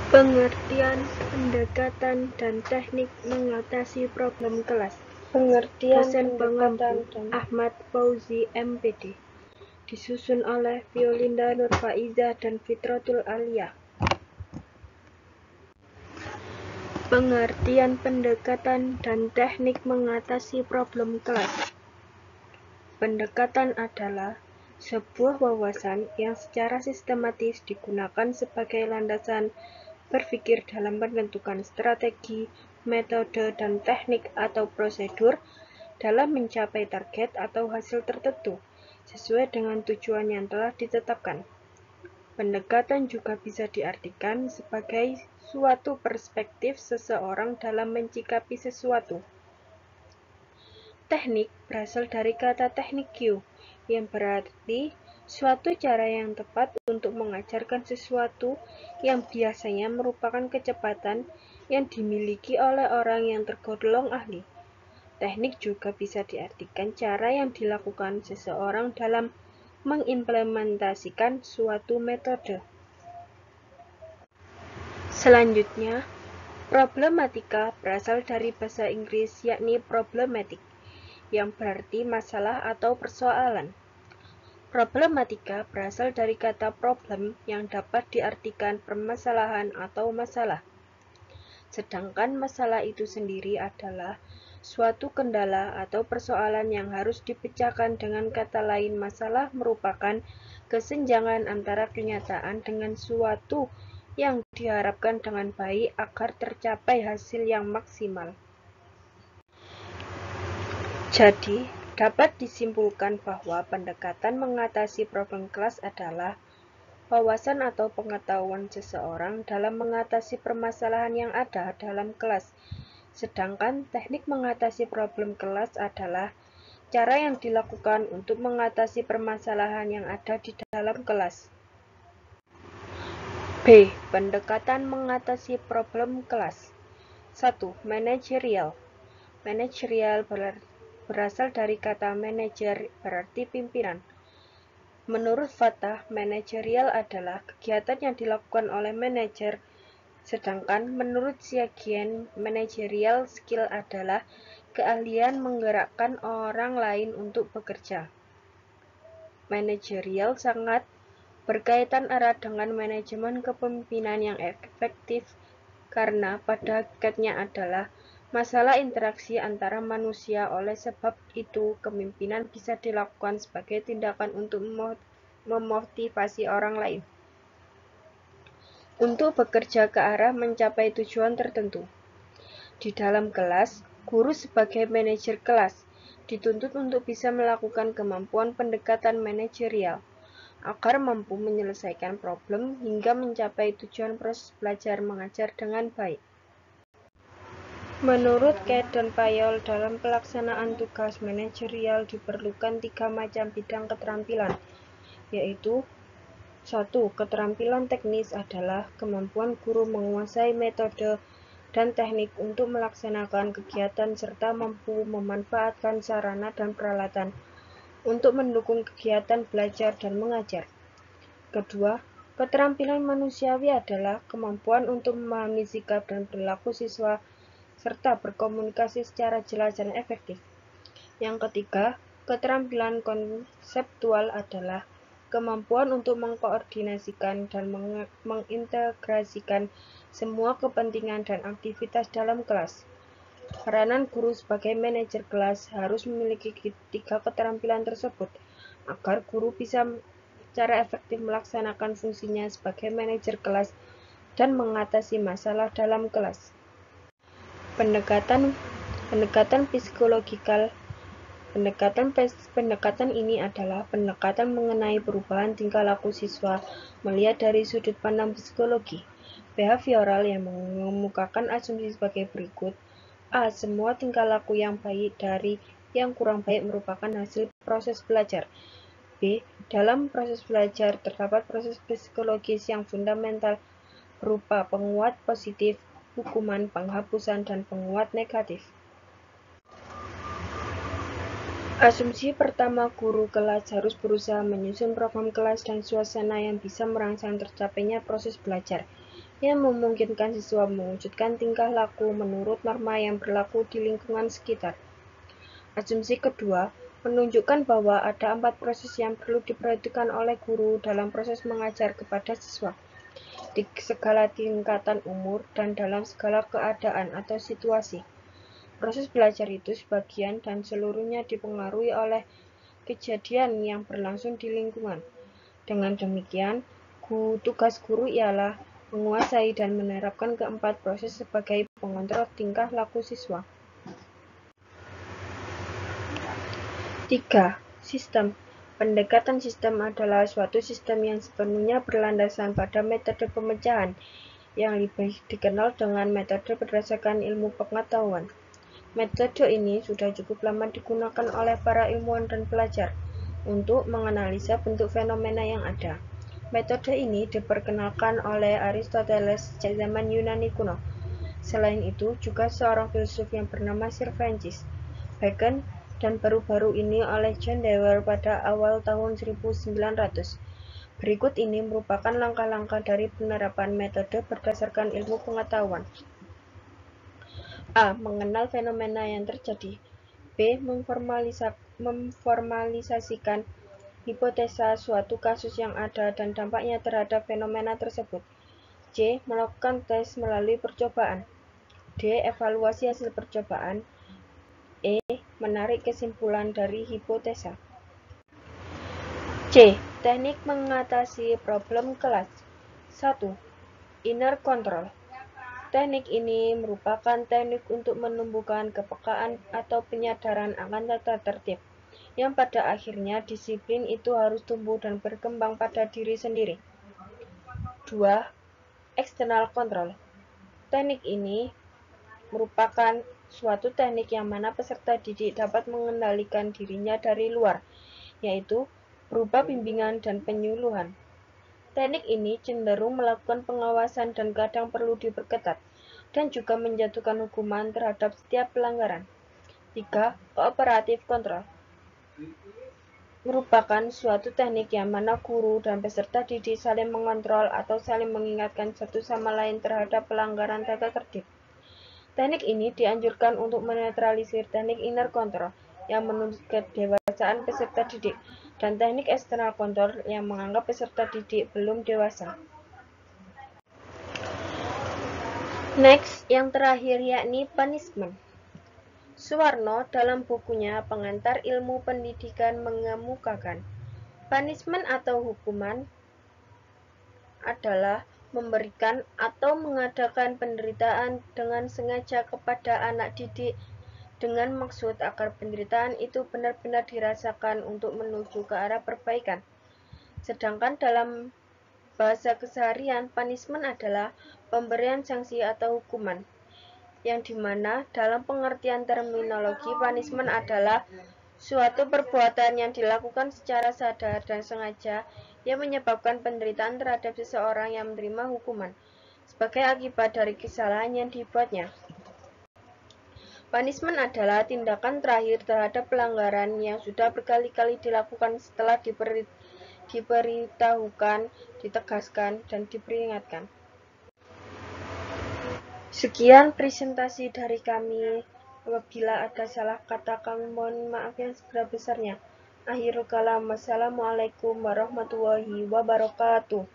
Pengertian, pendekatan, dan teknik mengatasi problem kelas. Dosen pengampu Ahmad Fauzi, MPD. Disusun oleh Violinda Nurfaizah dan Fitratul Aliyah. Pengertian, pendekatan, dan teknik mengatasi problem kelas. Pendekatan adalah sebuah wawasan yang secara sistematis digunakan sebagai landasan berpikir dalam menentukan strategi, metode, dan teknik atau prosedur dalam mencapai target atau hasil tertentu sesuai dengan tujuan yang telah ditetapkan. Pendekatan juga bisa diartikan sebagai suatu perspektif seseorang dalam mencikapi sesuatu. Teknik berasal dari kata teknikyu, yang berarti suatu cara yang tepat untuk mengajarkan sesuatu yang biasanya merupakan kecepatan yang dimiliki oleh orang yang tergolong ahli. Teknik juga bisa diartikan cara yang dilakukan seseorang dalam mengimplementasikan suatu metode. Selanjutnya, problematika berasal dari bahasa Inggris yakni problematic, yang berarti masalah atau persoalan. Problematika berasal dari kata problem yang dapat diartikan permasalahan atau masalah. Sedangkan masalah itu sendiri adalah suatu kendala atau persoalan yang harus dipecahkan. Dengan kata lain, masalah merupakan kesenjangan antara kenyataan dengan suatu yang diharapkan dengan baik agar tercapai hasil yang maksimal. Jadi, dapat disimpulkan bahwa pendekatan mengatasi problem kelas adalah wawasan atau pengetahuan seseorang dalam mengatasi permasalahan yang ada dalam kelas. Sedangkan teknik mengatasi problem kelas adalah cara yang dilakukan untuk mengatasi permasalahan yang ada di dalam kelas. B. Pendekatan mengatasi problem kelas. 1. Manajerial. Manajerial berasal dari kata manajer, berarti pimpinan. Menurut Fatah, manajerial adalah kegiatan yang dilakukan oleh manajer, sedangkan menurut Siagian, managerial skill adalah keahlian menggerakkan orang lain untuk bekerja. Manajerial sangat berkaitan erat dengan manajemen kepemimpinan yang efektif karena pada hakikatnya adalah masalah interaksi antara manusia. Oleh sebab itu, kepemimpinan bisa dilakukan sebagai tindakan untuk memotivasi orang lain untuk bekerja ke arah mencapai tujuan tertentu. Di dalam kelas, guru sebagai manajer kelas dituntut untuk bisa melakukan kemampuan pendekatan manajerial agar mampu menyelesaikan problem hingga mencapai tujuan proses belajar mengajar dengan baik. Menurut Kate dan Payol, dalam pelaksanaan tugas manajerial diperlukan 3 macam bidang keterampilan, yaitu 1. Keterampilan teknis adalah kemampuan guru menguasai metode dan teknik untuk melaksanakan kegiatan serta mampu memanfaatkan sarana dan peralatan untuk mendukung kegiatan belajar dan mengajar. Kedua, keterampilan manusiawi adalah kemampuan untuk memahami sikap dan perilaku siswa serta berkomunikasi secara jelas dan efektif. Yang ketiga, keterampilan konseptual adalah kemampuan untuk mengkoordinasikan dan mengintegrasikan semua kepentingan dan aktivitas dalam kelas. Peranan guru sebagai manajer kelas harus memiliki 3 keterampilan tersebut agar guru bisa secara efektif melaksanakan fungsinya sebagai manajer kelas dan mengatasi masalah dalam kelas. Pendekatan psikologikal. Pendekatan ini adalah pendekatan mengenai perubahan tingkah laku siswa melihat dari sudut pandang psikologi behavioral yang mengemukakan asumsi sebagai berikut. A. Semua tingkah laku yang baik dari yang kurang baik merupakan hasil proses belajar. B. Dalam proses belajar terdapat proses psikologis yang fundamental berupa penguat positif, hukuman, penghapusan, dan penguat negatif. Asumsi pertama, guru kelas harus berusaha menyusun program kelas dan suasana yang bisa merangsang tercapainya proses belajar, yang memungkinkan siswa mewujudkan tingkah laku menurut norma yang berlaku di lingkungan sekitar. Asumsi kedua, menunjukkan bahwa ada 4 proses yang perlu diperhatikan oleh guru dalam proses mengajar kepada siswa, di segala tingkatan umur dan dalam segala keadaan atau situasi. Proses belajar itu sebagian dan seluruhnya dipengaruhi oleh kejadian yang berlangsung di lingkungan. Dengan demikian, tugas guru ialah menguasai dan menerapkan keempat proses sebagai pengontrol tingkah laku siswa. 3. Sistem. Pendekatan sistem adalah suatu sistem yang sepenuhnya berlandasan pada metode pemecahan, yang lebih dikenal dengan metode berdasarkan ilmu pengetahuan. Metode ini sudah cukup lama digunakan oleh para ilmuwan dan pelajar untuk menganalisa bentuk fenomena yang ada. Metode ini diperkenalkan oleh Aristoteles sejak zaman Yunani kuno. Selain itu, juga seorang filsuf yang bernama Sir Francis Bacon dan baru-baru ini oleh John Dewey pada awal tahun 1900. Berikut ini merupakan langkah-langkah dari penerapan metode berdasarkan ilmu pengetahuan. A. Mengenal fenomena yang terjadi. B. Memformalisasikan hipotesa suatu kasus yang ada dan dampaknya terhadap fenomena tersebut. C. Melakukan tes melalui percobaan. D. Evaluasi hasil percobaan. E. Menarik kesimpulan dari hipotesa. C. Teknik mengatasi problem kelas. 1. Inner control. Teknik ini merupakan teknik untuk menumbuhkan kepekaan atau penyadaran akan tata tertib, yang pada akhirnya disiplin itu harus tumbuh dan berkembang pada diri sendiri. 2. External control. Teknik ini merupakan suatu teknik yang mana peserta didik dapat mengendalikan dirinya dari luar, yaitu berupa bimbingan dan penyuluhan. Teknik ini cenderung melakukan pengawasan dan kadang perlu diperketat, dan juga menjatuhkan hukuman terhadap setiap pelanggaran. 3. Cooperative control merupakan suatu teknik yang mana guru dan peserta didik saling mengontrol atau saling mengingatkan satu sama lain terhadap pelanggaran tata tertib. Teknik ini dianjurkan untuk menetralisir teknik inner control yang menuntut kedewasaan peserta didik, dan teknik external control yang menganggap peserta didik belum dewasa. Next, yang terakhir yakni punishment. Suwarno dalam bukunya Pengantar Ilmu Pendidikan mengemukakan, punishment atau hukuman adalah memberikan atau mengadakan penderitaan dengan sengaja kepada anak didik dengan maksud agar penderitaan itu benar-benar dirasakan untuk menuju ke arah perbaikan. Sedangkan dalam bahasa keseharian, punishment adalah pemberian sanksi atau hukuman, yang dimana dalam pengertian terminologi punishment adalah suatu perbuatan yang dilakukan secara sadar dan sengaja yang menyebabkan penderitaan terhadap seseorang yang menerima hukuman sebagai akibat dari kesalahan yang dibuatnya. Punishment adalah tindakan terakhir terhadap pelanggaran yang sudah berkali-kali dilakukan setelah diberitahukan, ditegaskan, dan diperingatkan. Sekian presentasi dari kami. Apabila ada salah kata, kami mohon maaf yang sebesar-besarnya. Akhirul kalam. Wassalamualaikum warahmatullahi wabarakatuh.